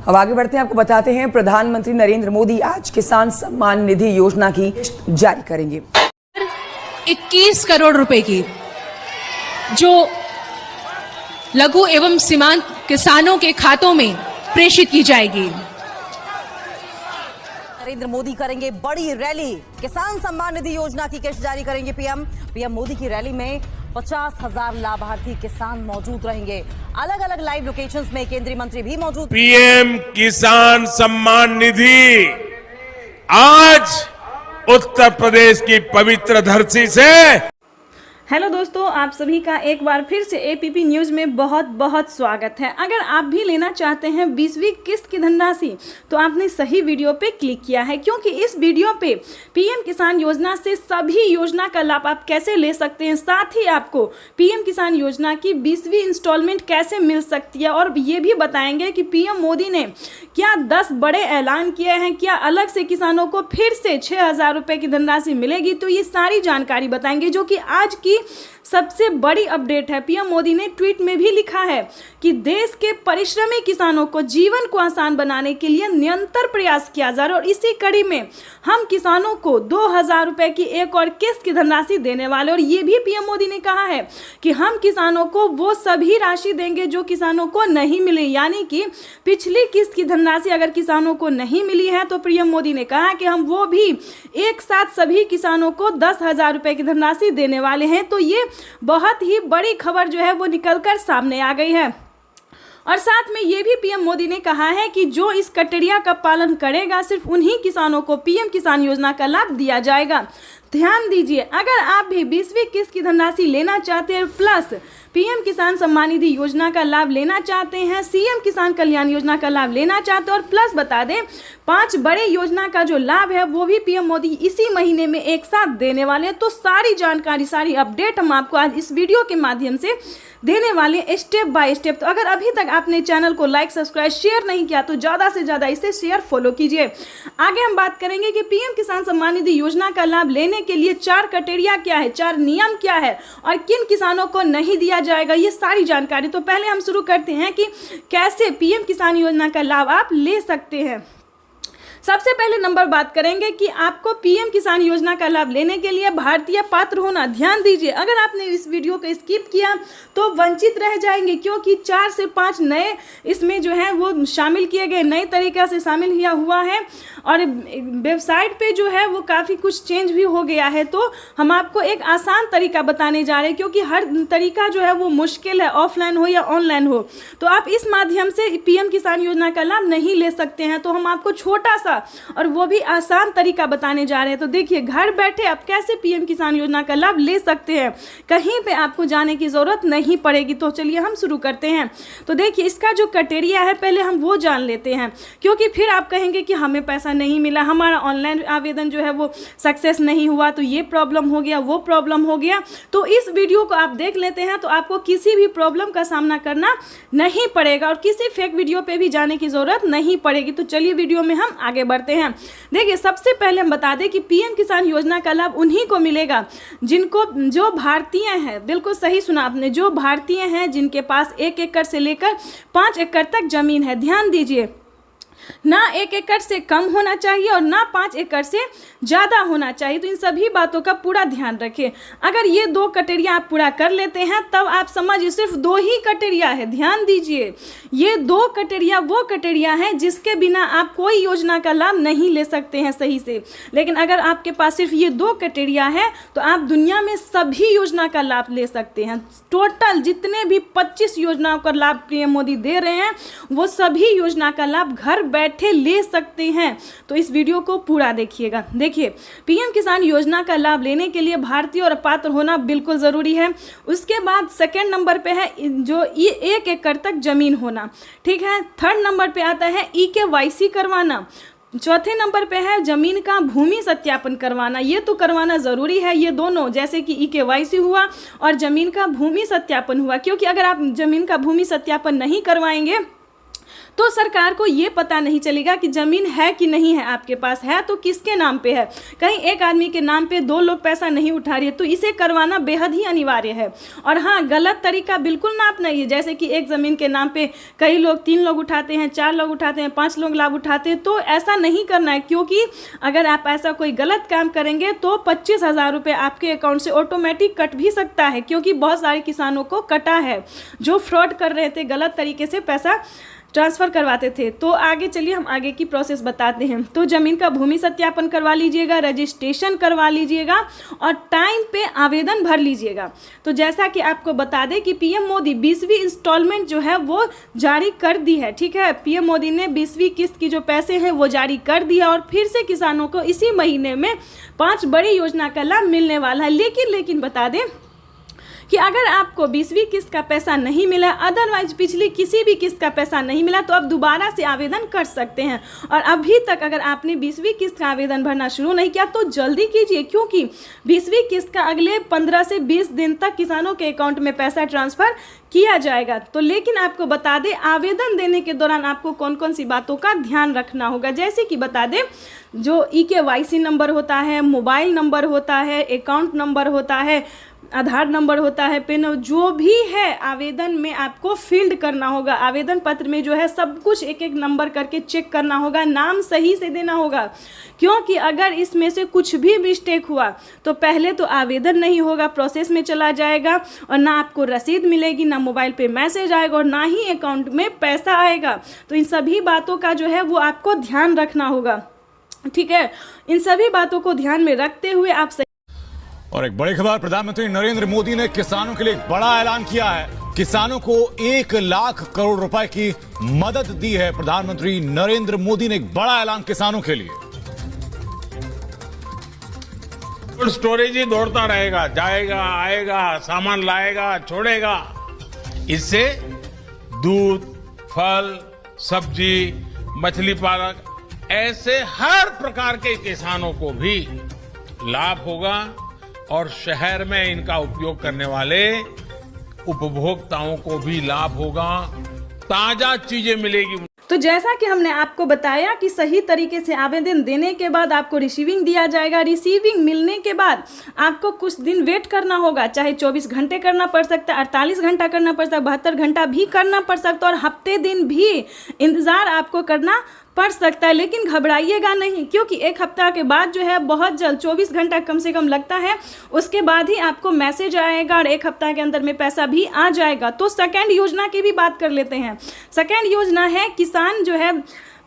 अब आगे बढ़ते हैं, आपको बताते हैं प्रधानमंत्री नरेंद्र मोदी आज किसान सम्मान निधि योजना की किस्त जारी करेंगे। 21 करोड़ रुपए की जो लघु एवं सीमांत किसानों के खातों में प्रेषित की जाएगी। नरेंद्र मोदी करेंगे बड़ी रैली, किसान सम्मान निधि योजना की किस्त जारी करेंगे पीएम मोदी की रैली में 50,000 लाभार्थी किसान मौजूद रहेंगे। अलग अलग लाइव लोकेशंस में केंद्रीय मंत्री भी मौजूद। पीएम किसान सम्मान निधि आज उत्तर प्रदेश की पवित्र धरती से। हेलो दोस्तों, आप सभी का एक बार फिर से एपीपी न्यूज़ में बहुत बहुत स्वागत है। अगर आप भी लेना चाहते हैं 20वीं किस्त की धनराशि तो आपने सही वीडियो पे क्लिक किया है, क्योंकि इस वीडियो पे पीएम किसान योजना से सभी योजना का लाभ आप कैसे ले सकते हैं, साथ ही आपको पीएम किसान योजना की 20वीं इंस्टॉलमेंट कैसे मिल सकती है, और ये भी बताएंगे कि पीएम मोदी ने क्या 10 बड़े ऐलान किए हैं, क्या अलग से किसानों को फिर से 6,000 रुपये की धनराशि मिलेगी। तो ये सारी जानकारी बताएंगे, जो कि आज की सबसे बड़ी अपडेट है। पीएम मोदी ने ट्वीट में भी लिखा है कि देश के परिश्रमी किसानों को जीवन को आसान बनाने के लिए निरंतर प्रयास किया जा रहा है, और इसी कड़ी में हम किसानों को 2,000 रुपए की एक और किस्त की धनराशि देने वाले। और ये भी पीएम मोदी ने कहा है कि हम किसानों को वो सभी राशि देंगे जो किसानों को नहीं मिली, यानी कि पिछली किस्त की धनराशि अगर किसानों को नहीं मिली है तो पीएम मोदी ने कहा कि हम वो भी एक साथ सभी किसानों को 10,000 रुपए की धनराशि देने वाले हैं। तो ये बहुत ही बड़ी खबर जो है वो निकलकर सामने आ गई है। और साथ में ये भी पीएम मोदी ने कहा है कि जो इस कटरिया का पालन करेगा सिर्फ उन्हीं किसानों को पीएम किसान योजना का लाभ दिया जाएगा। ध्यान दीजिए, अगर आप भी 20वीं किस्त की धनराशि लेना चाहते हैं, प्लस पीएम किसान सम्मान निधि योजना का लाभ लेना चाहते हैं, सीएम किसान कल्याण योजना का लाभ लेना चाहते हैं, और प्लस बता दें 5 बड़े योजना का जो लाभ है वो भी पीएम मोदी इसी महीने में एक साथ देने वाले हैं। तो सारी जानकारी, सारी अपडेट हम आपको आज इस वीडियो के माध्यम से देने वाले हैं, स्टेप बाय स्टेप। तो अगर अभी तक आपने चैनल को लाइक, सब्सक्राइब, शेयर नहीं किया तो ज़्यादा से ज़्यादा इसे शेयर, फॉलो कीजिए। आगे हम बात करेंगे कि पीएम किसान सम्मान निधि योजना का लाभ लेने के लिए 4 क्राइटेरिया क्या है, 4 नियम क्या है, और किन किसानों को नहीं दिया जाएगा, ये सारी जानकारी। तो पहले हम शुरू करते हैं कि कैसे पीएम किसान योजना का लाभ आप ले सकते हैं। सबसे पहले नंबर बात करेंगे कि आपको पीएम किसान योजना का लाभ लेने के लिए भारतीय पात्र होना। ध्यान दीजिए, अगर आपने इस वीडियो को स्किप किया तो वंचित रह जाएंगे, क्योंकि 4 से 5 नए इसमें जो है वो शामिल किए गए, नए तरीक़े से शामिल किया हुआ है, और वेबसाइट पे जो है वो काफ़ी कुछ चेंज भी हो गया है। तो हम आपको एक आसान तरीका बताने जा रहे हैं, क्योंकि हर तरीका जो है वो मुश्किल है, ऑफलाइन हो या ऑनलाइन हो। तो आप इस माध्यम से पीएम किसान योजना का लाभ नहीं ले सकते हैं, तो हम आपको छोटा सा और वो भी आसान तरीका बताने जा रहे हैं। तो देखिए, घर बैठे आप कैसे पीएम किसान योजना का लाभ ले सकते हैं, कहीं पे आपको जाने की ज़रूरत नहीं पड़ेगी। तो चलिए हम शुरू करते हैं। तो देखिए, इसका जो क्राइटेरिया है पहले हम वो जान लेते हैं, क्योंकि फिर आप कहेंगे कि हमें पैसा नहीं मिला, हमारा ऑनलाइन आवेदन जो है वो सक्सेस नहीं हुआ, तो ये प्रॉब्लम हो गया, वो प्रॉब्लम हो गया। तो इस वीडियो को आप देख लेते हैं तो आपको किसी भी प्रॉब्लम का सामना करना नहीं पड़ेगा, और किसी फेक वीडियो पे भी जाने की ज़रूरत नहीं पड़ेगी। तो चलिए वीडियो में हम आगे बढ़ते हैं। देखिए, सबसे पहले हम बता दें कि पीएम किसान योजना का लाभ उन्हीं को मिलेगा जो भारतीय हैं। बिल्कुल सही सुना आपने, जो भारतीय हैं जिनके पास 1 एकड़ से लेकर 5 एकड़ तक जमीन है। ध्यान दीजिए, ना 1 एकड़ से कम होना चाहिए और ना 5 एकड़ से ज़्यादा होना चाहिए। तो इन सभी बातों का पूरा ध्यान रखें। अगर ये 2 क्राइटेरिया आप पूरा कर लेते हैं तब आप समझिए सिर्फ 2 ही क्राइटेरिया है। ध्यान दीजिए, ये 2 क्राइटेरिया वो क्राइटेरिया हैं जिसके बिना आप कोई योजना का लाभ नहीं ले सकते हैं सही से। लेकिन अगर आपके पास सिर्फ ये 2 क्राइटेरिया है तो आप दुनिया में सभी योजना का लाभ ले सकते हैं। टोटल जितने भी 25 योजनाओं का लाभ पीएम मोदी दे रहे हैं वो सभी योजना का लाभ घर बैठे ले सकते हैं। तो इस वीडियो को पूरा देखिएगा। देखिए, पीएम किसान योजना का लाभ लेने के लिए भारतीय और पात्र होना बिल्कुल ज़रूरी है। उसके बाद सेकंड नंबर पे है जो 1 एकड़ तक ज़मीन होना, ठीक है। थर्ड नंबर पे आता है EKYC करवाना। चौथे नंबर पे है जमीन का भूमि सत्यापन करवाना। ये तो करवाना ज़रूरी है, ये दोनों, जैसे कि EKYC हुआ और ज़मीन का भूमि सत्यापन हुआ, क्योंकि अगर आप ज़मीन का भूमि सत्यापन नहीं करवाएंगे तो सरकार को ये पता नहीं चलेगा कि ज़मीन है कि नहीं है, आपके पास है तो किसके नाम पे है। कहीं एक आदमी के नाम पे 2 लोग पैसा नहीं उठा रही है, तो इसे करवाना बेहद ही अनिवार्य है। और हाँ, गलत तरीका बिल्कुल ना अपनाइए, जैसे कि एक ज़मीन के नाम पे कई लोग 3 लोग उठाते हैं, 4 लोग उठाते हैं, 5 लोग लाभ उठाते हैं, तो ऐसा नहीं करना है। क्योंकि अगर आप ऐसा कोई गलत काम करेंगे तो 25,000 रुपये आपके अकाउंट से ऑटोमेटिक कट भी सकता है, क्योंकि बहुत सारे किसानों को कटा है जो फ्रॉड कर रहे थे, गलत तरीके से पैसा ट्रांसफ़र करवाते थे। तो आगे चलिए हम आगे की प्रोसेस बताते हैं। तो ज़मीन का भूमि सत्यापन करवा लीजिएगा, रजिस्ट्रेशन करवा लीजिएगा और टाइम पे आवेदन भर लीजिएगा। तो जैसा कि आपको बता दें कि पीएम मोदी 20वीं इंस्टॉलमेंट जो है वो जारी कर दी है। ठीक है, पीएम मोदी ने 20वीं किस्त की जो पैसे हैं वो जारी कर दिया और फिर से किसानों को इसी महीने में 5 बड़ी योजना का लाभ मिलने वाला है। लेकिन बता दें कि अगर आपको 20वीं किस्त का पैसा नहीं मिला, अदरवाइज पिछली किसी भी किस्त का पैसा नहीं मिला, तो आप दोबारा से आवेदन कर सकते हैं। और अभी तक अगर आपने 20वीं किस्त का आवेदन भरना शुरू नहीं किया तो जल्दी कीजिए, क्योंकि 20वीं किस्त का अगले 15 से 20 दिन तक किसानों के अकाउंट में पैसा ट्रांसफ़र किया जाएगा। तो लेकिन आपको बता दें, आवेदन देने के दौरान आपको कौन कौन सी बातों का ध्यान रखना होगा। जैसे कि बता दें, जो EKYC नंबर होता है, मोबाइल नंबर होता है, अकाउंट नंबर होता है, आधार नंबर होता है, पिन, जो भी है आवेदन में आपको फील्ड करना होगा। आवेदन पत्र में जो है सब कुछ एक एक नंबर करके चेक करना होगा, नाम सही से देना होगा, क्योंकि अगर इसमें से कुछ भी मिस्टेक हुआ तो पहले तो आवेदन नहीं होगा, प्रोसेस में चला जाएगा और ना आपको रसीद मिलेगी, ना मोबाइल पे मैसेज आएगा और ना ही अकाउंट में पैसा आएगा। तो इन सभी बातों का जो है वो आपको ध्यान रखना होगा। ठीक है, इन सभी बातों को ध्यान में रखते हुए आप और एक बड़ी खबर, प्रधानमंत्री नरेंद्र मोदी ने किसानों के लिए एक बड़ा ऐलान किया है। किसानों को 1 लाख करोड़ रुपए की मदद दी है। प्रधानमंत्री नरेंद्र मोदी ने एक बड़ा ऐलान किसानों के लिए। कोल्ड स्टोरेज ही दौड़ता रहेगा, जाएगा आएगा, सामान लाएगा छोड़ेगा। इससे दूध, फल, सब्जी, मछली पालक, ऐसे हर प्रकार के किसानों को भी लाभ होगा और शहर में इनका उपयोग करने वाले उपभोक्ताओं को भी लाभ होगा, ताजा चीजें मिलेगी। तो जैसा कि हमने आपको बताया कि सही तरीके से आवेदन देने के बाद आपको रिसीविंग दिया जाएगा। रिसीविंग मिलने के बाद आपको कुछ दिन वेट करना होगा, चाहे 24 घंटे करना पड़ सकता है, 48 घंटा करना पड़ सकता है, 72 घंटा भी करना पड़ सकता है और हफ्ते दिन भी इंतज़ार आपको करना पड़ सकता है। लेकिन घबराइएगा नहीं, क्योंकि 1 हफ्ता के बाद जो है बहुत जल्द 24 घंटा कम से कम लगता है, उसके बाद ही आपको मैसेज आएगा और 1 हफ्ता के अंदर में पैसा भी आ जाएगा। तो सेकेंड योजना की भी बात कर लेते हैं। सेकेंड योजना है, किसान जो है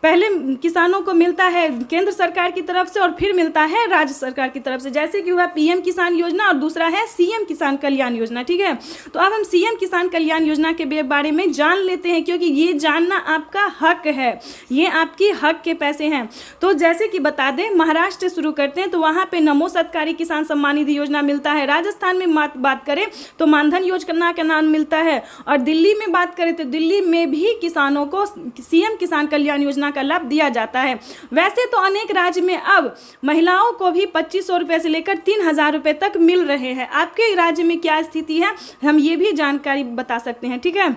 पहले किसानों को मिलता है केंद्र सरकार की तरफ से और फिर मिलता है राज्य सरकार की तरफ से, जैसे कि हुआ पीएम किसान योजना और दूसरा है सीएम किसान कल्याण योजना। ठीक है, तो अब हम सीएम किसान कल्याण योजना के बारे में जान लेते हैं, क्योंकि ये जानना आपका हक है, ये आपकी हक के पैसे हैं। तो जैसे कि बता दें, महाराष्ट्र से शुरू करते हैं तो वहाँ पे नमो सत्कारी किसान सम्मान निधि योजना मिलता है। राजस्थान में बात करें तो मानधन योजना का नाम मिलता है और दिल्ली में बात करें तो दिल्ली में भी किसानों को सीएम किसान कल्याण योजना का लाभ दिया जाता है। वैसे तो अनेक राज्य में अब महिलाओं को भी 2500 रुपए से लेकर 3000 रुपए तक मिल रहे हैं। आपके राज्य में क्या स्थिति है, हम ये भी जानकारी बता सकते हैं। ठीक है,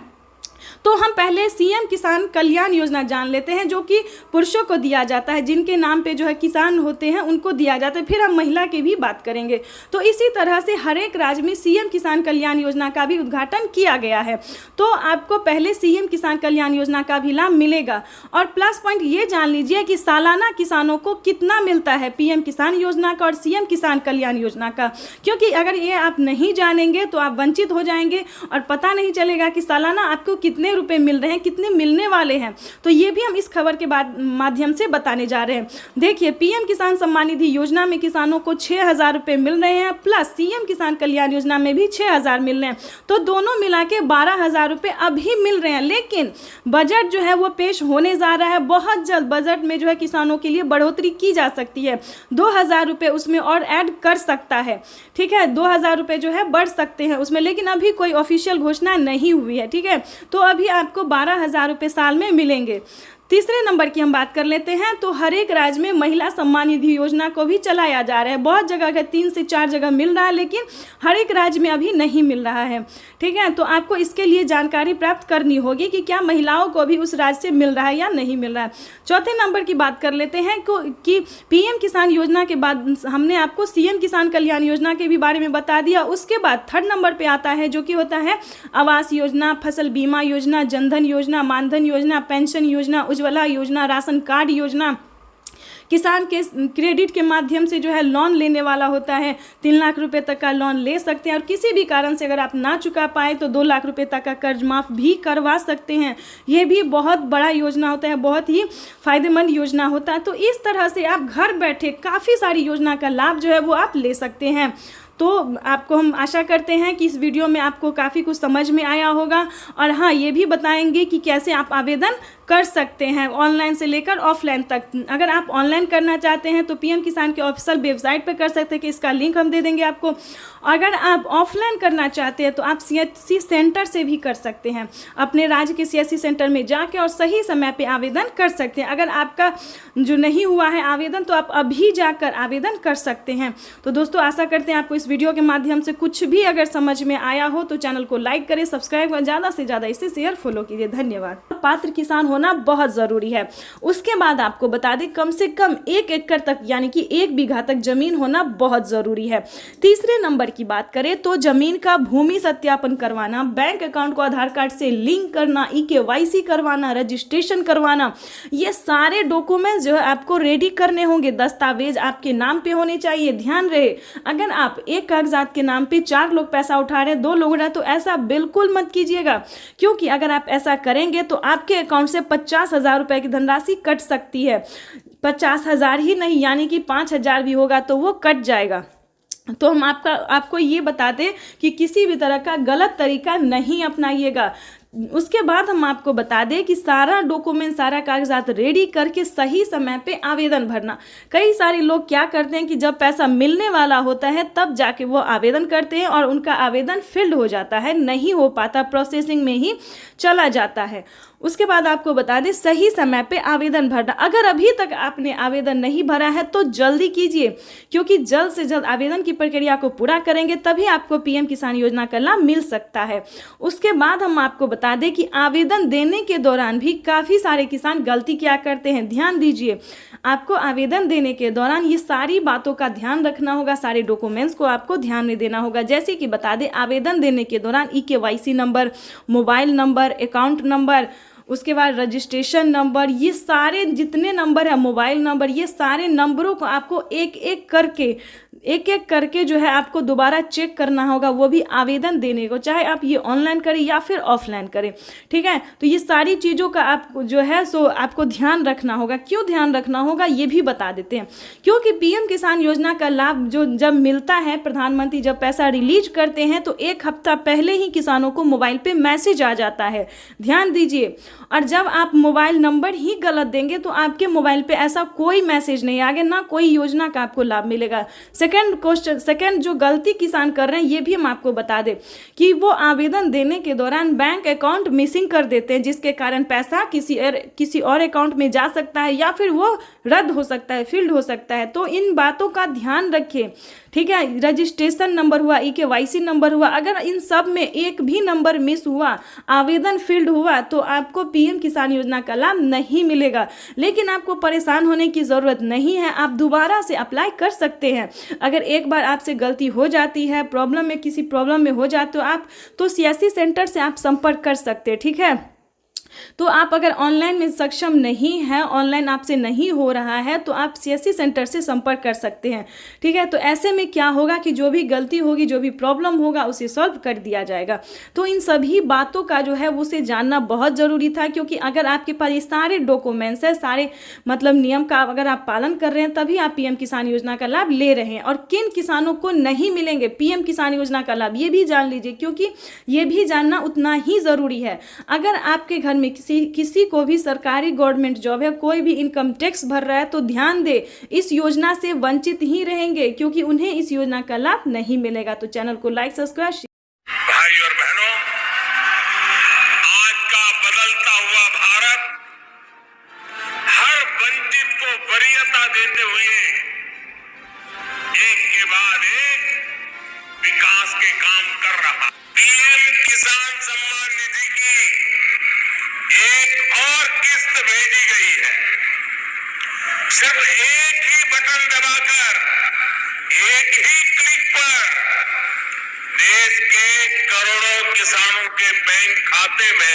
तो हम पहले सीएम किसान कल्याण योजना जान लेते हैं, जो कि पुरुषों को दिया जाता है, जिनके नाम पे जो है किसान होते हैं उनको दिया जाता है। फिर हम महिला की भी बात करेंगे। तो इसी तरह से हर एक राज्य में सीएम किसान कल्याण योजना का भी उद्घाटन किया गया है। तो आपको पहले सीएम किसान कल्याण योजना का भी लाभ मिलेगा। और प्लस पॉइंट ये जान लीजिए कि सालाना किसानों को कितना मिलता है पीएम किसान योजना का और सीएम किसान कल्याण योजना का, क्योंकि अगर ये आप नहीं जानेंगे तो आप वंचित हो जाएंगे और पता नहीं चलेगा कि सालाना आपको कितने रुपए मिल रहे हैं, कितने मिलने वाले हैं। तो ये भी हम इस खबर के बाद माध्यम से बताने जा रहे हैं। देखिए, पीएम किसान सम्मान निधि योजना में किसानों को 6000 रुपए मिल रहे हैं, प्लस सीएम किसान कल्याण योजना में भी 6000 मिल रहे हैं। तो दोनों मिला के 12000 रुपए अभी मिल रहे हैं। लेकिन बजट जो है वो पेश होने जा रहा है बहुत जल्द। बजट में जो है किसानों के लिए बढ़ोतरी की जा सकती है, 2000 रुपए उसमें और ऐड कर सकता है। ठीक है, 2000 रुपए जो है बढ़ सकते हैं उसमें, लेकिन अभी कोई ऑफिशियल घोषणा नहीं हुई है। ठीक है, तो अभी आपको 12000 रुपए साल में मिलेंगे। तीसरे नंबर की हम बात कर लेते हैं तो हर एक राज्य में महिला सम्मान निधि योजना को भी चलाया जा रहा है। बहुत जगह का 3 से 4 जगह मिल रहा है, लेकिन हर एक राज्य में अभी नहीं मिल रहा है। ठीक है, तो आपको इसके लिए जानकारी प्राप्त करनी होगी कि क्या महिलाओं को भी उस राज्य से मिल रहा है या नहीं मिल रहा है। चौथे नंबर की बात कर लेते हैं कि पीएम किसान योजना के बाद हमने आपको सीएम किसान कल्याण योजना के भी बारे में बता दिया। उसके बाद थर्ड नंबर पे आता है जो कि होता है आवास योजना, फसल बीमा योजना, जनधन योजना, मानधन योजना, पेंशन योजना, उज्ज्वला योजना, राशन कार्ड योजना। किसान के क्रेडिट के माध्यम से जो है लोन लेने वाला होता है, 3 लाख रुपए तक का लोन ले सकते हैं और किसी भी कारण से अगर आप ना चुका पाए तो 2 लाख रुपए तक का कर्ज माफ भी करवा सकते हैं। ये भी बहुत बड़ा योजना होता है, बहुत ही फायदेमंद योजना होता है। तो इस तरह से आप घर बैठे काफ़ी सारी योजना का लाभ जो है वो आप ले सकते हैं। तो आपको हम आशा करते हैं कि इस वीडियो में आपको काफ़ी कुछ समझ में आया होगा। और हाँ, ये भी बताएंगे कि कैसे आप आवेदन कर सकते हैं ऑनलाइन से लेकर ऑफलाइन तक। अगर आप ऑनलाइन करना चाहते हैं तो पीएम किसान के ऑफिशियल वेबसाइट पर कर सकते हैं, कि इसका लिंक हम दे देंगे आपको। अगर आप ऑफलाइन करना चाहते हैं तो आप सीएससी सेंटर से भी कर सकते हैं, अपने राज्य के सीएससी सेंटर में जाके और सही समय पे आवेदन कर सकते हैं। अगर आपका जो नहीं हुआ है आवेदन तो आप अभी जाकर आवेदन कर सकते हैं। तो दोस्तों, आशा करते हैं आपको इस वीडियो के माध्यम से कुछ भी अगर समझ में आया हो तो चैनल को लाइक करें, सब्सक्राइब करें, ज़्यादा से ज़्यादा इसे शेयर फॉलो कीजिए। धन्यवाद। पात्र किसान होना बहुत ज़रूरी है। उसके बाद आपको बता दें कम से कम 1 एकड़ तक यानी कि 1 बीघा तक जमीन होना बहुत ज़रूरी है। तीसरे नंबर की बात करें तो जमीन का भूमि सत्यापन करवाना, बैंक अकाउंट को आधार कार्ड से लिंक करना, EKYC करवाना, रजिस्ट्रेशन करवाना, ये सारे डॉक्यूमेंट्स जो है आपको रेडी करने होंगे। दस्तावेज आपके नाम पे होने चाहिए। ध्यान रहे, अगर आप एक कागजात के नाम पे 4 लोग पैसा उठा रहे हैं, 2 लोग रहे, तो ऐसा बिल्कुल मत कीजिएगा, क्योंकि अगर आप ऐसा करेंगे तो आपके अकाउंट से 50,000 रुपए की धनराशि कट सकती है। 50,000 ही नहीं, यानी कि 5,000 भी होगा तो वो कट जाएगा। तो हम आपको ये बता दें कि किसी भी तरह का गलत तरीका नहीं अपनाइएगा। उसके बाद हम आपको बता दें कि सारा डॉक्यूमेंट, सारा कागजात रेडी करके सही समय पे आवेदन भरना। कई सारे लोग क्या करते हैं कि जब पैसा मिलने वाला होता है तब जाके वो आवेदन करते हैं और उनका आवेदन फिल्ड हो जाता है, नहीं हो पाता, प्रोसेसिंग में ही चला जाता है। उसके बाद आपको बता दें सही समय पे आवेदन भरना। अगर अभी तक आपने आवेदन नहीं भरा है तो जल्दी कीजिए, क्योंकि जल्द से जल्द आवेदन की प्रक्रिया को पूरा करेंगे तभी आपको पीएम किसान योजना का लाभ मिल सकता है। उसके बाद हम आपको बता दें कि आवेदन देने के दौरान भी काफ़ी सारे किसान गलती क्या करते हैं। ध्यान दीजिए, आपको आवेदन देने के दौरान ये सारी बातों का ध्यान रखना होगा, सारे डॉक्यूमेंट्स को आपको ध्यान में देना होगा। जैसे कि बता दें, आवेदन देने के दौरान EKYC number, mobile number, account number, उसके बाद रजिस्ट्रेशन नंबर, ये सारे जितने नंबर है, मोबाइल नंबर, ये सारे नंबरों को आपको एक एक करके जो है आपको दोबारा चेक करना होगा, वो भी आवेदन देने को, चाहे आप ये ऑनलाइन करें या फिर ऑफलाइन करें। ठीक है, तो ये सारी चीज़ों का आपको जो है सो आपको ध्यान रखना होगा। क्यों ध्यान रखना होगा ये भी बता देते हैं, क्योंकि पीएम किसान योजना का लाभ जो जब मिलता है, प्रधानमंत्री जब पैसा रिलीज करते हैं तो 1 हफ्ता पहले ही किसानों को मोबाइल पे मैसेज आ जाता है। ध्यान दीजिए, और जब आप मोबाइल नंबर ही गलत देंगे तो आपके मोबाइल पे ऐसा कोई मैसेज नहीं आएगा, ना कोई योजना का आपको लाभ मिलेगा। सेकंड जो गलती किसान कर रहे हैं ये भी हम आपको बता दें कि वो आवेदन देने के दौरान बैंक अकाउंट मिसिंग कर देते हैं, जिसके कारण पैसा किसी और अकाउंट में जा सकता है या फिर वो रद्द हो सकता है, फील्ड हो सकता है। तो इन बातों का ध्यान रखें। ठीक है, रजिस्ट्रेशन नंबर हुआ, EKYC नंबर हुआ, अगर इन सब में एक भी नंबर मिस हुआ, आवेदन फील्ड हुआ, तो आपको पीएम किसान योजना का लाभ नहीं मिलेगा। लेकिन आपको परेशान होने की ज़रूरत नहीं है, आप दोबारा से अप्लाई कर सकते हैं। अगर एक बार आपसे गलती हो जाती है, किसी प्रॉब्लम में हो जाते हो आप, तो सीएससी सेंटर से आप संपर्क कर सकते हैं। ठीक है, तो आप अगर ऑनलाइन में सक्षम नहीं है, ऑनलाइन आपसे नहीं हो रहा है, तो आप सीएससी सेंटर से संपर्क कर सकते हैं। ठीक है, तो ऐसे में क्या होगा कि जो भी गलती होगी, जो भी प्रॉब्लम होगा, उसे सॉल्व कर दिया जाएगा। तो इन सभी बातों का जो है उसे जानना बहुत ज़रूरी था, क्योंकि अगर आपके पास ये सारे डॉक्यूमेंट्स है, सारे मतलब नियम का अगर आप पालन कर रहे हैं, तभी आप पीएम किसान योजना का लाभ ले रहे हैं। और किन किसानों को नहीं मिलेंगे पीएम किसान योजना का लाभ, ये भी जान लीजिए, क्योंकि ये भी जानना उतना ही ज़रूरी है। अगर आपके घर में किसी को भी सरकारी गवर्नमेंट जॉब है, कोई भी इनकम टैक्स भर रहा है, तो ध्यान दे, इस योजना से वंचित ही रहेंगे, क्योंकि उन्हें इस योजना का लाभ नहीं मिलेगा। तो चैनल को लाइक, सब्सक्राइब। भाई और बहनों, आज का बदलता हुआ भारत देते हुए एक के बाद एक विकास के काम कर रहा। पीएम किसान सम्मान निधि की एक और किस्त भेजी गई है। सिर्फ एक ही बटन दबाकर, एक ही क्लिक पर देश के करोड़ों किसानों के बैंक खाते में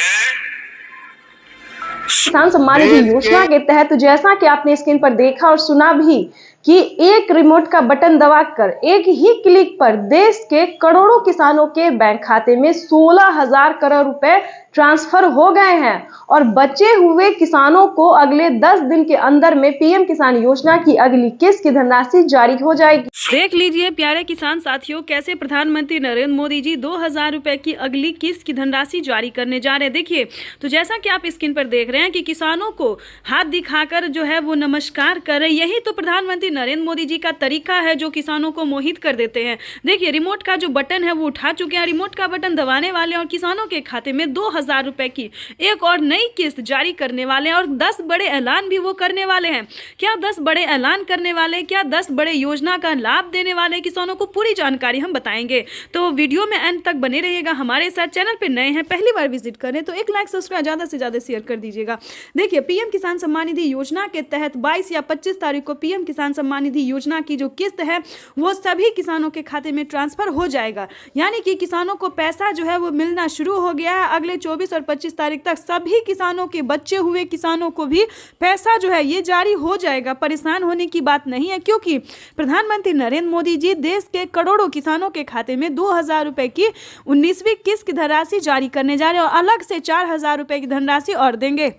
किसान सम्मान निधि योजना के तहत जैसा कि आपने स्क्रीन पर देखा और सुना भी कि एक रिमोट का बटन दबाकर एक ही क्लिक पर देश के करोड़ों किसानों के बैंक खाते में 16,000 करोड़ रुपए ट्रांसफर हो गए हैं और बचे हुए किसानों को अगले 10 दिन के अंदर में पीएम किसान योजना की अगली किस्त की धनराशि जारी हो जाएगी। देख लीजिए प्यारे किसान साथियों, कैसे प्रधानमंत्री नरेंद्र मोदी जी 2,000 रुपए की अगली किस्त की धनराशि जारी करने जा रहे हैं। देखिए, तो जैसा कि आप स्क्रीन पर देख रहे हैं कि किसानों को हाथ दिखाकर जो है वो नमस्कार कर रहे, यही तो प्रधानमंत्री नरेंद्र मोदी जी का तरीका है जो किसानों को मोहित कर देते हैं। देखिए, रिमोट का जो बटन है वो उठा चुके हैं, रिमोट का बटन दबाने वाले और किसानों के खाते में 2,000 रुपए की एक और नई किस्त जारी करने वाले हैं और 10 बड़े ऐलान भी वो करने वाले हैं। क्या 10 बड़े ऐलान करने वाले, क्या 10 बड़े योजना का लाभ देने वाले किसानों को, पूरी जानकारी हम बताएंगे। तो वीडियो में अंत तक बने रहिएगा हमारे साथ। चैनल पे नए हैं, पहली बार विजिट करें तो एक लाइक सब्सक्राइब ज्यादा से ज्यादा शेयर कर दीजिएगा। देखिए, पीएम किसान सम्मान निधि योजना के तहत 22 या 25 तारीख को पीएम किसान सम्मान निधि योजना की जो किस्त है वो सभी किसानों के खाते में ट्रांसफर हो जाएगा। यानी कि किसानों को पैसा जो है वो मिलना शुरू हो गया है। अगले 24 और 25 तारीख तक सभी किसानों के, बचे हुए किसानों को भी पैसा जो है ये जारी हो जाएगा। परेशान होने की बात नहीं है, क्योंकि प्रधानमंत्री नरेंद्र मोदी जी देश के करोड़ों किसानों के खाते में 2,000 रुपए की 19वीं किस्त की धनराशि जारी करने जा रहे हैं और अलग से 4,000 रुपए की धनराशि और देंगे।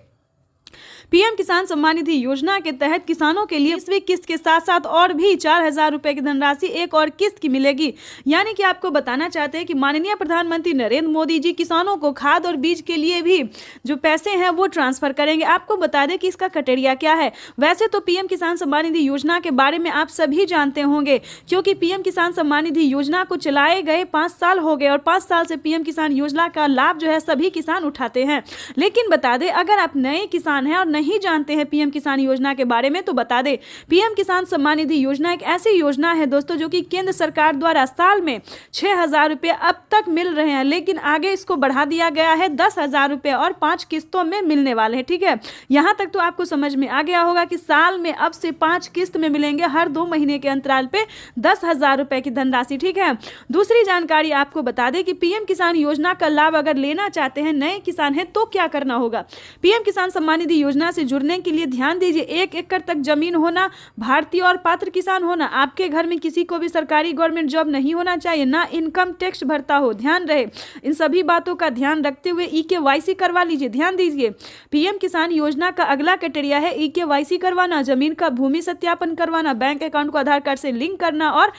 पीएम किसान सम्मान निधि योजना के तहत किसानों के लिए 20वीं किस्त के साथ साथ और भी 4,000 रुपए की धनराशि एक और किस्त की मिलेगी। यानी कि आपको बताना चाहते हैं कि माननीय प्रधानमंत्री नरेंद्र मोदी जी किसानों को खाद और बीज के लिए भी जो पैसे हैं वो ट्रांसफर करेंगे। आपको बता दें कि इसका क्राइटेरिया क्या है। वैसे तो पीएम किसान सम्मान निधि योजना के बारे में आप सभी जानते होंगे, क्योंकि पीएम किसान सम्मान निधि योजना को चलाए गए 5 साल हो गए और 5 साल से पीएम किसान योजना का लाभ जो है सभी किसान उठाते हैं। लेकिन बता दें, अगर आप नए किसान हैं और नहीं जानते हैं पीएम किसान योजना के बारे में, तो बता दें पीएम किसान सम्मान निधि योजना एक ऐसी योजना है दोस्तों जो कि केंद्र सरकार द्वारा साल में 6,000 रुपए अब तक मिल रहे हैं, लेकिन आगे इसको बढ़ा दिया गया है 10,000 रुपए और 5 किस्तों में मिलने वाले हैं। ठीक है, यहां तक तो आपको समझ में आ गया होगा कि साल में अब से 5 किस्त में मिलेंगे, हर 2 महीने के अंतराल पे 10,000 रुपए की धनराशि। ठीक है, दूसरी जानकारी आपको बता दें कि पीएम किसान योजना का लाभ अगर लेना चाहते हैं, नए किसान हैं, तो क्या करना होगा। पीएम किसान सम्मान निधि योजना से जुड़ने के लिए ध्यान दीजिए, 1 एकड़ तक जमीन होना, भारतीय और पात्र किसान होना, आपके घर में किसी को भी सरकारी गवर्नमेंट जॉब नहीं होना चाहिए, ना इनकम टैक्स भरता हो। ध्यान रहे, इन सभी बातों का ध्यान रखते हुए EKYC करवा लीजिए। ध्यान दीजिए, पीएम किसान योजना का अगला क्राइटेरिया है EKYC करवाना, जमीन का भूमि सत्यापन करवाना, बैंक अकाउंट को आधार कार्ड से लिंक करना और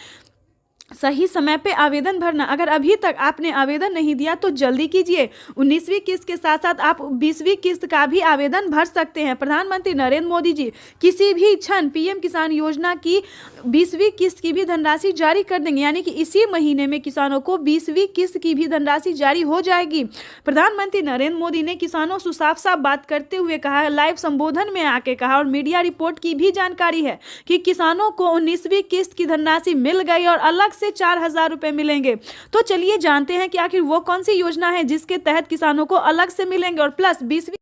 सही समय पे आवेदन भरना। अगर अभी तक आपने आवेदन नहीं दिया तो जल्दी कीजिए। 19वीं किस्त के साथ साथ आप 20वीं किस्त का भी आवेदन भर सकते हैं। प्रधानमंत्री नरेंद्र मोदी जी किसी भी क्षण पीएम किसान योजना की 20वीं किस्त की भी धनराशि जारी कर देंगे, यानी कि इसी महीने में किसानों को 20वीं किस्त की भी धनराशि जारी हो जाएगी। प्रधानमंत्री नरेंद्र मोदी ने किसानों से साफ साफ बात करते हुए कहा, लाइव संबोधन में आके कहा और मीडिया रिपोर्ट की भी जानकारी है कि किसानों को 19वीं किस्त की धनराशि मिल गई और अलग से 4,000 रुपए मिलेंगे। तो चलिए जानते हैं कि आखिर वो कौन सी योजना है जिसके तहत किसानों को अलग से मिलेंगे और प्लस 20वीं।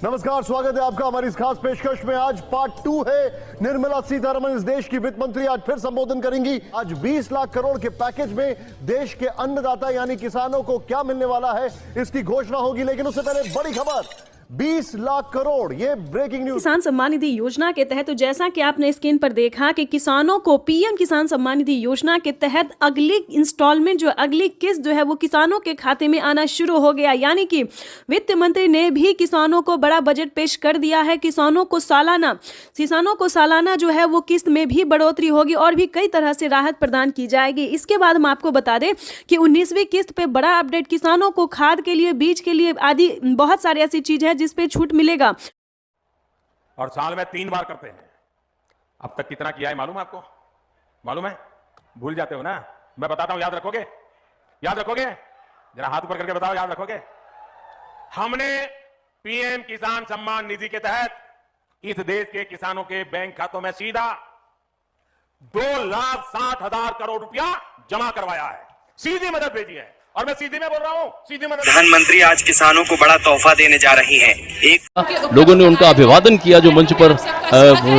नमस्कार, स्वागत है आपका हमारी इस खास पेशकश में। आज पार्ट 2 है। निर्मला सीतारमण इस देश की वित्त मंत्री आज फिर संबोधन करेंगी। आज 20 लाख करोड़ के पैकेज में देश के अन्नदाता यानी किसानों को क्या मिलने वाला है इसकी घोषणा होगी, लेकिन उससे पहले बड़ी खबर, 20 लाख करोड़, ये ब्रेकिंग न्यूज। किसान सम्मान निधि योजना के तहत तो जैसा कि आपने स्क्रीन पर देखा कि किसानों को पीएम किसान सम्मान निधि योजना के तहत अगली इंस्टॉलमेंट जो अगली किस्त जो है वो किसानों के खाते में आना शुरू हो गया। यानी कि वित्त मंत्री ने भी किसानों को बड़ा बजट पेश कर दिया है। किसानों को सालाना जो है वो किस्त में भी बढ़ोतरी होगी और भी कई तरह से राहत प्रदान की जाएगी। इसके बाद हम आपको बता दें कि 19वीं किस्त पे बड़ा अपडेट, किसानों को खाद के लिए, बीज के लिए आदि बहुत सारी ऐसी चीज है जिस पे छूट मिलेगा। और साल में 3 बार करते हैं। अब तक कितना किया है मालूम है आपको? मालूम है? भूल जाते हो ना? मैं बताता हूं, याद रखोगे? याद रखोगे? जरा हाथ ऊपर करके बताओ, याद रखोगे? हमने पीएम किसान सम्मान निधि के तहत इस देश के किसानों के बैंक खातों में सीधा 2,60,000 करोड़ रुपया जमा करवाया है, सीधी मदद भेजी है। और मैं सीधी में बोल रहा हूं, सीधी मदद। प्रधानमंत्री आज किसानों को बड़ा तोहफा देने जा रही हैं। एक लोगों ने उनका अभिवादन किया। जो मंच पर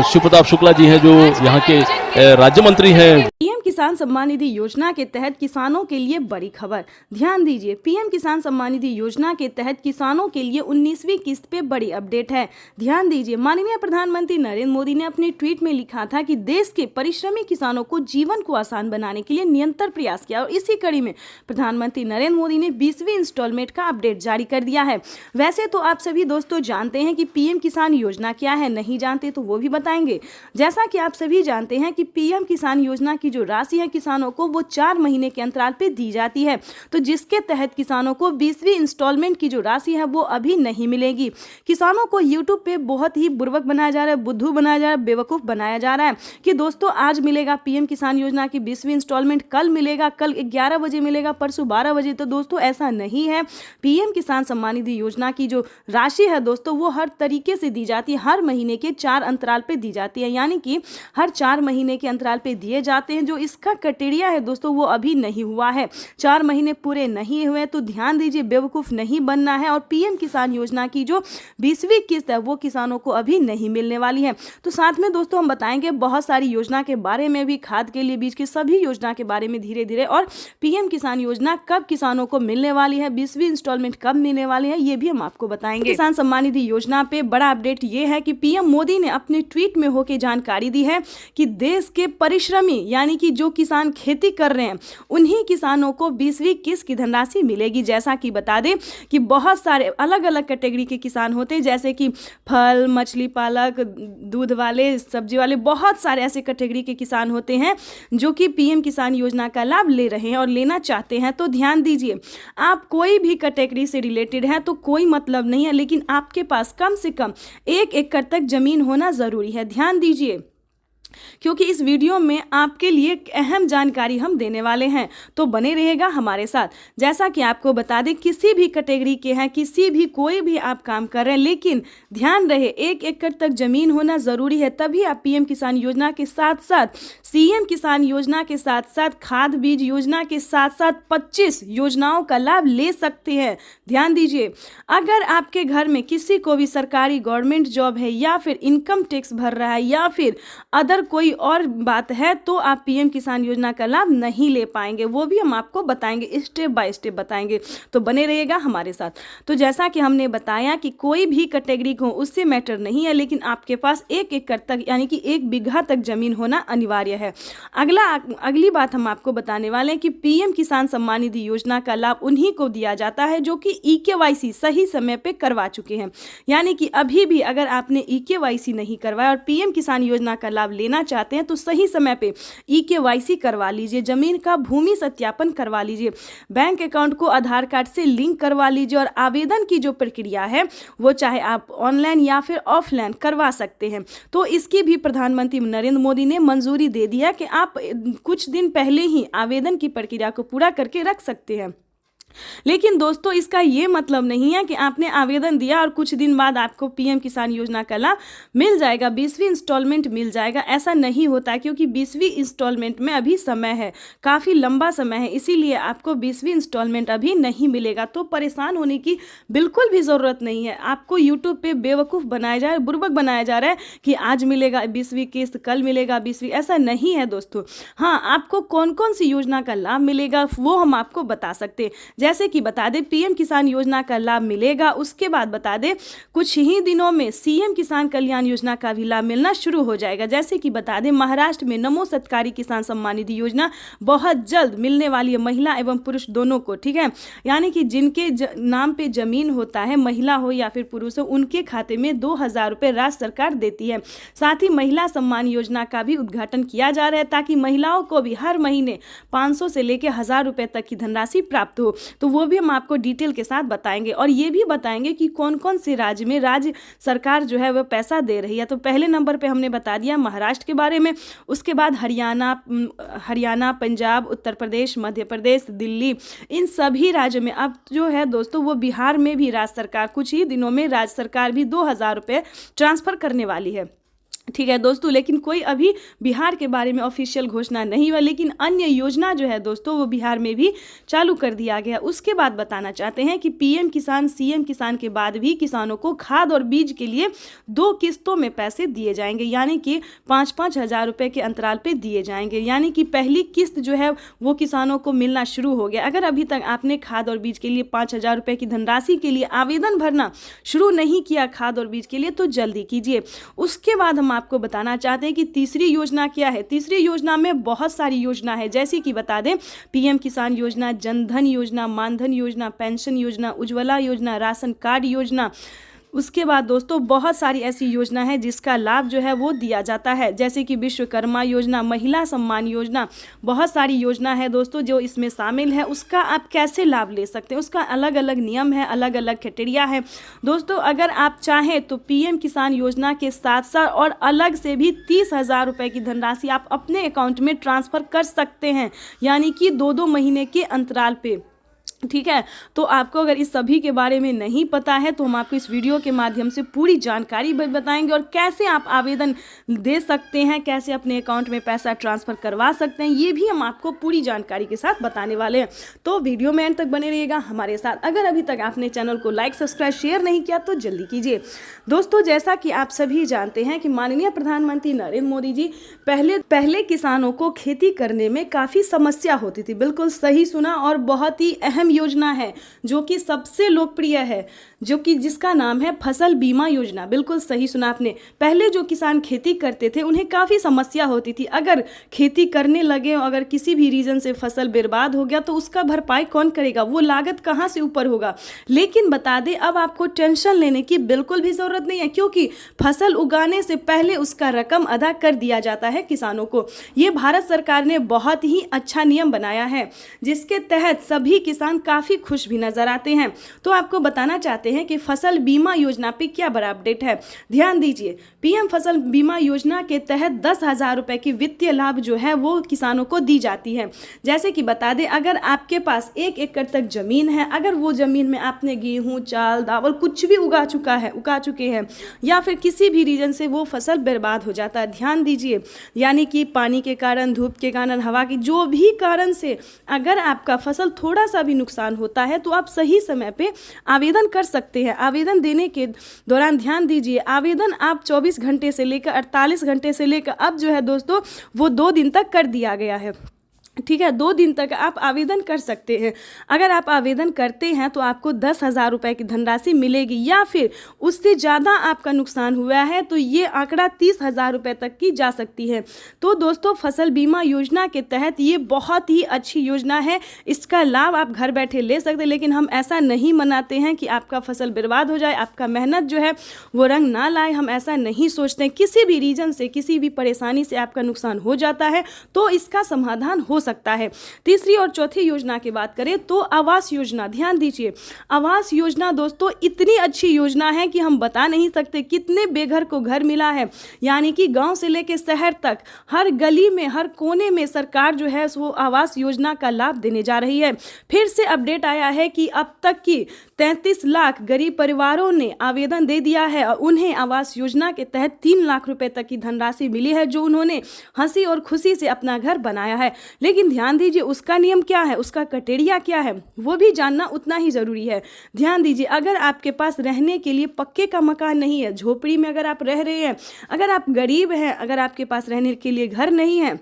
शिव प्रताप शुक्ला जी हैं, जो यहाँ के राज्य मंत्री हैं। पीएम किसान सम्मान निधि योजना के तहत किसानों के लिए बड़ी खबर, ध्यान दीजिए। पीएम किसान सम्मान निधि योजना के तहत किसानों के लिए 19वीं किस्त पे बड़ी अपडेट है, ध्यान दीजिए। माननीय प्रधानमंत्री नरेंद्र मोदी ने अपने ट्वीट में लिखा था कि देश के परिश्रमी किसानों को जीवन को आसान बनाने के लिए निरंतर प्रयास किया, और इसी कड़ी में प्रधानमंत्री नरेंद्र मोदी ने 20वीं इंस्टॉलमेंट का अपडेट जारी कर दिया है। वैसे तो आप सभी दोस्तों जानते हैं कि पीएम किसान योजना क्या है, नहीं जानते तो वो भी बताएंगे। जैसा कि आप सभी जानते हैं कि पीएम किसान योजना की जो राशि है किसानों को वो 4 महीने के अंतराल पे दी जाती है, तो जिसके तहत किसानों को 20वीं इंस्टॉलमेंट की जो राशि है वो अभी नहीं मिलेगी। किसानों को यूट्यूब पे बहुत ही बुर्बक बनाया जा रहा है, बुद्धू बनाया जा रहा है, बेवकूफ बनाया जा रहा है कि दोस्तों आज मिलेगा पीएम किसान योजना की 20वीं इंस्टॉलमेंट, कल मिलेगा, कल 11 बजे मिलेगा, परसों 12 बजे। तो दोस्तों ऐसा नहीं है। पीएम किसान सम्मान निधि योजना की जो राशि है दोस्तों वो हर तरीके से दी जाती है, हर महीने के 4 अंतराल पे दी जाती है, यानी कि हर 4 महीने के अंतराल पे दिए जाते हैं। जो इसका क्राइटेरिया है दोस्तों वो अभी नहीं हुआ है, 4 महीने पूरे नहीं हुए, तो ध्यान दीजिए, बेवकूफ नहीं बनना है। और पीएम किसान योजना की जो 20वीं किस्त है वो किसानों को अभी नहीं मिलने वाली है। तो साथ में दोस्तों हम बताएंगे बहुत सारी योजना के बारे में भी, खाद के लिए बीज की सभी योजना के बारे में धीरे धीरे, और पीएम किसान योजना कब किसानों को मिलने वाली है, 20वीं इंस्टॉलमेंट कब मिलने वाली है, ये भी हम आपको बताएंगे। किसान सम्मान निधि योजना पे बड़ा अपडेट ये है कि पीएम मोदी ने अपने ट्वीट में होकर जानकारी दी है कि देश के परिश्रमी यानी कि जो किसान खेती कर रहे हैं उन्हीं किसानों को 20वीं किस्त की धनराशि मिलेगी। जैसा कि बता दें कि बहुत सारे अलग अलग कैटेगरी के किसान होते हैं, जैसे कि फल, मछली पालक, दूध वाले, सब्जी वाले, बहुत सारे ऐसे कैटेगरी के किसान होते हैं जो कि पीएम किसान योजना का लाभ ले रहे हैं और लेना चाहते हैं। तो ध्यान दीजिए, आप कोई भी कैटेगरी से रिलेटेड है तो कोई मतलब नहीं है, लेकिन आपके पास कम से कम 1 एकड़ तक जमीन होना जरूरी है। ध्यान दीजिए, क्योंकि इस वीडियो में आपके लिए एक अहम जानकारी हम देने वाले हैं, तो बने रहेगा हमारे साथ। जैसा कि आपको बता दें, किसी भी कैटेगरी के हैं, किसी भी कोई भी आप काम कर रहे हैं, लेकिन ध्यान रहे 1 एकड़ तक जमीन होना ज़रूरी है, तभी आप पीएम किसान योजना के साथ साथ, सीएम किसान योजना के साथ साथ, खाद बीज योजना के साथ साथ 25 योजनाओं का लाभ ले सकते हैं। ध्यान दीजिए, अगर आपके घर में किसी को भी सरकारी गवर्नमेंट जॉब है, या फिर इनकम टैक्स भर रहा है, या फिर अदर कोई और बात है, तो आप पीएम किसान योजना का लाभ नहीं ले पाएंगे। वो भी हम आपको बताएंगे, स्टेप बाय स्टेप बताएंगे, तो बने रहेगा हमारे साथ। तो जैसा कि हमने बताया कि कोई भी कैटेगरी हो उससे मैटर नहीं है, लेकिन आपके पास 1 एकड़ तक यानी कि 1 बीघा तक जमीन होना अनिवार्य है। अगली बात हम आपको बताने वाले हैं कि पीएम किसान सम्मान निधि योजना का लाभ उन्हीं को दिया जाता है जो कि EKYC सही समय पे करवा चुके हैं। यानी कि अभी भी अगर आपने EKYC नहीं करवाया और पीएम किसान योजना का लाभ लेना चाहते हैं तो सही समय पे EKYC करवा लीजिए, जमीन का भूमि सत्यापन करवा लीजिए, बैंक अकाउंट को आधार कार्ड से लिंक करवा लीजिए, और आवेदन की जो प्रक्रिया है वो चाहे आप ऑनलाइन या फिर ऑफलाइन करवा सकते हैं। तो इसकी भी प्रधानमंत्री नरेंद्र मोदी ने मंजूरी दे दी है कि आप कुछ दिन पहले ही आवेदन की प्रक्रिया को पूरा करके रख सकते हैं। लेकिन दोस्तों इसका ये मतलब नहीं है कि आपने आवेदन दिया और कुछ दिन बाद आपको पीएम किसान योजना का लाभ मिल जाएगा, 20वीं इंस्टॉलमेंट मिल जाएगा। ऐसा नहीं होता, क्योंकि 20वीं इंस्टॉलमेंट में अभी समय है, काफ़ी लंबा समय है, इसीलिए आपको 20वीं इंस्टॉलमेंट अभी नहीं मिलेगा। तो परेशान होने की बिल्कुल भी ज़रूरत नहीं है। आपको यूट्यूब पे बेवकूफ़ बनाया जा रहा है, बुर्बक बनाया जा रहा है कि आज मिलेगा 20वीं किस्त, कल मिलेगा 20वीं, ऐसा नहीं है दोस्तों। हाँ, आपको कौन कौन सी योजना का लाभ मिलेगा वो हम आपको बता सकते हैं। जैसे कि बता दें पीएम किसान योजना का लाभ मिलेगा, उसके बाद बता दें कुछ ही दिनों में सीएम किसान कल्याण योजना का भी लाभ मिलना शुरू हो जाएगा। जैसे कि बता दें महाराष्ट्र में नमो सत्कारी किसान सम्मान निधि योजना बहुत जल्द मिलने वाली है, महिला एवं पुरुष दोनों को, ठीक है। यानी कि जिनके नाम पे जमीन होता है, महिला हो या फिर पुरुष हो, उनके खाते में 2,000 रुपये राज्य सरकार देती है। साथ ही महिला सम्मान योजना का भी उद्घाटन किया जा रहा है, ताकि महिलाओं को भी हर महीने 500 से लेकर 1,000 रुपये तक की धनराशि प्राप्त हो। तो वो भी हम आपको डिटेल के साथ बताएंगे और ये भी बताएंगे कि कौन कौन से राज्य में राज्य सरकार जो है वह पैसा दे रही है। तो पहले नंबर पे हमने बता दिया महाराष्ट्र के बारे में, उसके बाद हरियाणा, पंजाब, उत्तर प्रदेश, मध्य प्रदेश, दिल्ली, इन सभी राज्यों में अब जो है दोस्तों वो बिहार में भी राज्य सरकार कुछ ही दिनों में राज्य सरकार भी 2000 रुपये ट्रांसफ़र करने वाली है। ठीक है दोस्तों, लेकिन कोई अभी बिहार के बारे में ऑफिशियल घोषणा नहीं हुआ, लेकिन अन्य योजना जो है दोस्तों वो बिहार में भी चालू कर दिया गया। उसके बाद बताना चाहते हैं कि पीएम किसान, सीएम किसान के बाद भी किसानों को खाद और बीज के लिए 2 किस्तों में पैसे दिए जाएंगे, यानी कि 5-5 हज़ार रुपये के अंतराल पे दिए जाएंगे। यानी कि पहली किस्त जो है वो किसानों को मिलना शुरू हो गया। अगर अभी तक आपने खाद और बीज के लिए 5,000 रुपये की धनराशि के लिए आवेदन भरना शुरू नहीं किया खाद और बीज के लिए, तो जल्दी कीजिए। उसके बाद हम आपको बताना चाहते हैं कि तीसरी योजना क्या है। तीसरी योजना में बहुत सारी योजना है, जैसे कि बता दें पीएम किसान योजना, जनधन योजना, मानधन योजना, पेंशन योजना, उज्ज्वला योजना, राशन कार्ड योजना। उसके बाद दोस्तों बहुत सारी ऐसी योजना है जिसका लाभ जो है वो दिया जाता है, जैसे कि विश्वकर्मा योजना, महिला सम्मान योजना, बहुत सारी योजना है दोस्तों जो इसमें शामिल है। उसका आप कैसे लाभ ले सकते हैं, उसका अलग अलग नियम है, अलग अलग क्राइटेरिया है दोस्तों। अगर आप चाहें तो पीएम किसान योजना के साथ साथ और अलग से भी 30,000 रुपये की धनराशि आप अपने अकाउंट में ट्रांसफ़र कर सकते हैं, यानी कि 2-2 महीने के अंतराल पे। ठीक है, तो आपको अगर इस सभी के बारे में नहीं पता है तो हम आपको इस वीडियो के माध्यम से पूरी जानकारी बताएंगे और कैसे आप आवेदन दे सकते हैं, कैसे अपने अकाउंट में पैसा ट्रांसफ़र करवा सकते हैं, ये भी हम आपको पूरी जानकारी के साथ बताने वाले हैं। तो वीडियो में एंड तक बने रहिएगा हमारे साथ। अगर अभी तक आपने चैनल को लाइक, सब्सक्राइब, शेयर नहीं किया तो जल्दी कीजिए। दोस्तों जैसा कि आप सभी जानते हैं कि माननीय प्रधानमंत्री नरेंद्र मोदी जी पहले किसानों को खेती करने में काफ़ी समस्या होती थी। बिल्कुल सही सुना, और बहुत ही अहम योजना है जो कि सबसे लोकप्रिय है, जो कि जिसका नाम है फसल बीमा योजना। बिल्कुल सही सुना आपने। पहले जो किसान खेती करते थे उन्हें काफ़ी समस्या होती थी। अगर खेती करने लगे, अगर किसी भी रीजन से फसल बर्बाद हो गया तो उसका भरपाई कौन करेगा, वो लागत कहाँ से ऊपर होगा। लेकिन बता दें अब आपको टेंशन लेने की बिल्कुल भी ज़रूरत नहीं है, क्योंकि फसल उगाने से पहले उसका रकम अदा कर दिया जाता है किसानों को। ये भारत सरकार ने बहुत ही अच्छा नियम बनाया है, जिसके तहत सभी किसान काफ़ी खुश भी नजर आते हैं। तो आपको बताना चाहते हैं कि फसल बीमा योजना पे क्या बड़ा अपडेट है। ध्यान दीजिए, पीएम फसल बीमा योजना के तहत 10,000 रुपए की वित्तीय लाभ जो है वो किसानों को दी जाती है। जैसे कि बता दें, अगर आपके पास 1 एकड़ तक जमीन है, अगर वो जमीन में आपने गेहूं, चावल, दावल कुछ भी उगा चुके हैं, या फिर किसी भी रीजन से वो फसल बर्बाद हो जाता है, ध्यान दीजिए, यानी कि पानी के कारण, धूप के कारण, हवा की जो भी कारण से अगर आपका फसल थोड़ा सा भी नुकसान होता है तो आप सही समय पे आवेदन कर सकते हैं। आवेदन देने के दौरान ध्यान दीजिए, आवेदन आप 24 घंटे से लेकर 48 घंटे से लेकर अब जो है दोस्तों वो 2 दिन तक कर दिया गया है। ठीक है, 2 दिन तक आप आवेदन कर सकते हैं। अगर आप आवेदन करते हैं तो आपको 10,000 रुपये की धनराशि मिलेगी, या फिर उससे ज़्यादा आपका नुकसान हुआ है तो ये आंकड़ा 30,000 रुपये तक की जा सकती है। तो दोस्तों फसल बीमा योजना के तहत ये बहुत ही अच्छी योजना है, इसका लाभ आप घर बैठे ले सकते हैं। लेकिन हम ऐसा नहीं मनाते हैं कि आपका फसल बर्बाद हो जाए, आपका मेहनत जो है वो रंग ना लाए, हम ऐसा नहीं सोचते। किसी भी रीजन से, किसी भी परेशानी से आपका नुकसान हो जाता है तो इसका समाधान हो सकता है। तीसरी और चौथी योजना की बात करें तो आवास योजना। ध्यान दीजिए, आवास योजना दोस्तों इतनी अच्छी योजना है कि हम बता नहीं सकते कितने बेघर को घर मिला है। यानी कि गांव से लेकर शहर तक हर गली में, हर कोने में सरकार जो है वो आवास योजना का लाभ देने जा रही है। फिर से अपडेट आया है कि अब तक की 33 लाख गरीब परिवारों ने आवेदन दे दिया है और उन्हें आवास योजना के तहत 3 लाख रुपए तक की धनराशि मिली है, जो उन्होंने हंसी और खुशी से अपना घर बनाया है। लेकिन ध्यान दीजिए उसका नियम क्या है, उसका क्राइटेरिया क्या है, वो भी जानना उतना ही ज़रूरी है। ध्यान दीजिए, अगर आपके पास रहने के लिए पक्के का मकान नहीं है, झोपड़ी में अगर आप रह रहे हैं, अगर आप गरीब हैं, अगर आपके पास रहने के लिए घर नहीं है,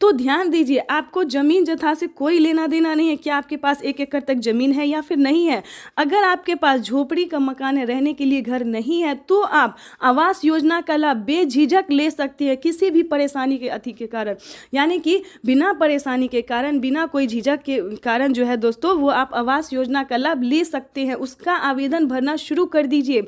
तो ध्यान दीजिए आपको जमीन जथा से कोई लेना देना नहीं है कि आपके पास 1 एकड़ तक जमीन है या फिर नहीं है। अगर आपके पास झोपड़ी का मकान है, रहने के लिए घर नहीं है, तो आप आवास योजना का लाभ बेझिझक ले सकते हैं किसी भी परेशानी के अति के कारण। यानी कि बिना परेशानी के कारण, बिना कोई झिझक के कारण जो है दोस्तों वो आप आवास योजना का लाभ ले सकते हैं। उसका आवेदन भरना शुरू कर दीजिए।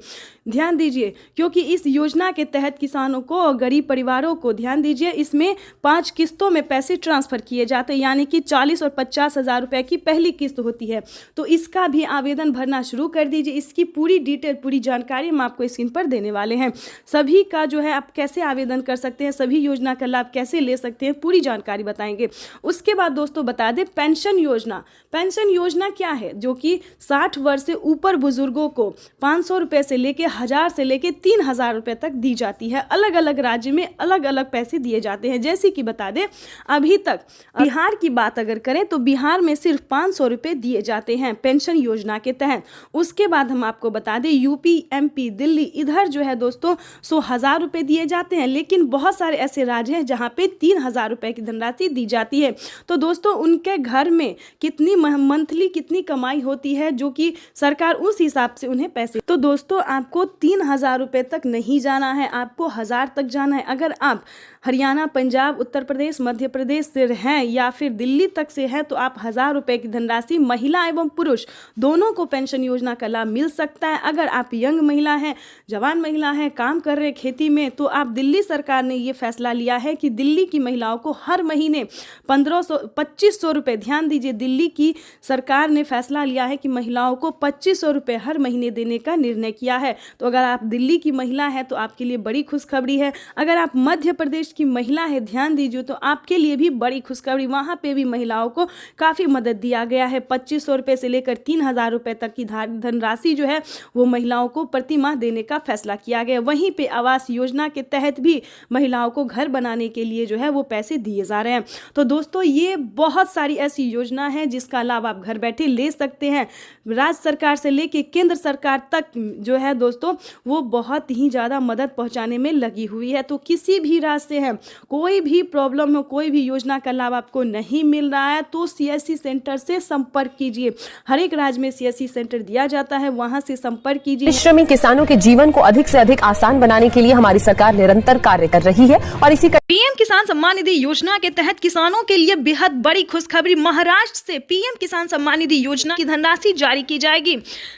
ध्यान दीजिए, क्योंकि इस योजना के तहत किसानों को और गरीब परिवारों को, ध्यान दीजिए, इसमें 5 किस्त किस्तों में पैसे ट्रांसफर किए जाते हैं, यानी कि 40 और 50 हज़ार रुपये की पहली किस्त होती है। तो इसका भी आवेदन भरना शुरू कर दीजिए। इसकी पूरी डिटेल, पूरी जानकारी हम आपको स्क्रीन पर देने वाले हैं। सभी का जो है आप कैसे आवेदन कर सकते हैं, सभी योजना का लाभ कैसे ले सकते हैं, पूरी जानकारी बताएंगे। उसके बाद दोस्तों बता दें पेंशन योजना। पेंशन योजना क्या है? जो कि 60 वर्ष से ऊपर बुजुर्गों को 500 रुपये से लेके 1000 से लेके 3000 रुपये तक दी जाती है। अलग अलग राज्य में अलग अलग पैसे दिए जाते हैं। जैसे कि बता दें अभी तक बिहार की बात अगर करें तो बिहार में सिर्फ 500 रुपये दिए जाते हैं पेंशन योजना के तहत। उसके बाद हम आपको बता दें यूपी, एमपी, दिल्ली, इधर जो है दोस्तों 100,000 रुपये दिए जाते हैं। लेकिन बहुत सारे ऐसे राज्य हैं जहाँ पे 3000 रुपये की धनराशि दी जाती है। तो दोस्तों उनके घर में कितनी मंथली कितनी कमाई होती है, जो कि सरकार उस हिसाब से उन्हें पैसे। तो दोस्तों आपको 3000 रुपये तक नहीं जाना है, आपको 1000 तक जाना है। अगर आप हरियाणा, पंजाब, उत्तर प्रदेश, मध्य प्रदेश से हैं या फिर दिल्ली तक से है तो आप 1000 रुपये की धनराशि महिला एवं पुरुष दोनों को पेंशन योजना का लाभ मिल सकता है। अगर आप यंग महिला हैं, जवान महिला हैं, काम कर रहे खेती में, तो आप दिल्ली सरकार ने ये फैसला लिया है कि दिल्ली की महिलाओं को हर महीने 2500 रुपये, ध्यान दीजिए, दिल्ली की सरकार ने फैसला लिया है कि महिलाओं को 2500 रुपये हर महीने देने का निर्णय किया है। तो अगर आप दिल्ली की महिला है तो आपके लिए बड़ी खुशखबरी है। अगर आप मध्य प्रदेश की महिला है, ध्यान दीजिए, तो आपके लिए भी बड़ी खुशखबरी, वहां पे भी महिलाओं को काफी मदद दिया गया है। 2500 रुपये से लेकर 3000 रुपये तक की धनराशि जो है वो महिलाओं को प्रति माह देने का फैसला किया गया। वहीं पे आवास योजना के तहत भी महिलाओं को घर बनाने के लिए जो है वो पैसे दिए जा रहे हैं। तो दोस्तों ये बहुत सारी ऐसी योजना है जिसका लाभ आप घर बैठे ले सकते हैं। राज्य सरकार से लेके केंद्र सरकार तक जो है दोस्तों वो बहुत ही ज़्यादा मदद पहुंचाने में लगी हुई है। तो किसी भी राज्य से है, कोई भी प्रॉब्लम हो, कोई भी योजना का लाभ आपको नहीं मिल रहा है तो सीएससी सेंटर से संपर्क कीजिए। हर एक राज्य में सीएससी सेंटर दिया जाता है, वहां से संपर्क कीजिए। परिश्रमी किसानों के जीवन को अधिक से अधिक आसान बनाने के लिए हमारी सरकार निरंतर कार्य कर रही है और इसी पीएम किसान सम्मान निधि योजना के तहत किसानों के लिए बेहद बड़ी खुशखबरी। महाराष्ट्र से पीएम किसान सम्मान निधि योजना की धनराशि जारी की जाएगी।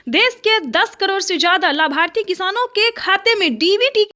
देश के 10 करोड़ से ज्यादा लाभार्थी किसानों के खाते में डीबीटी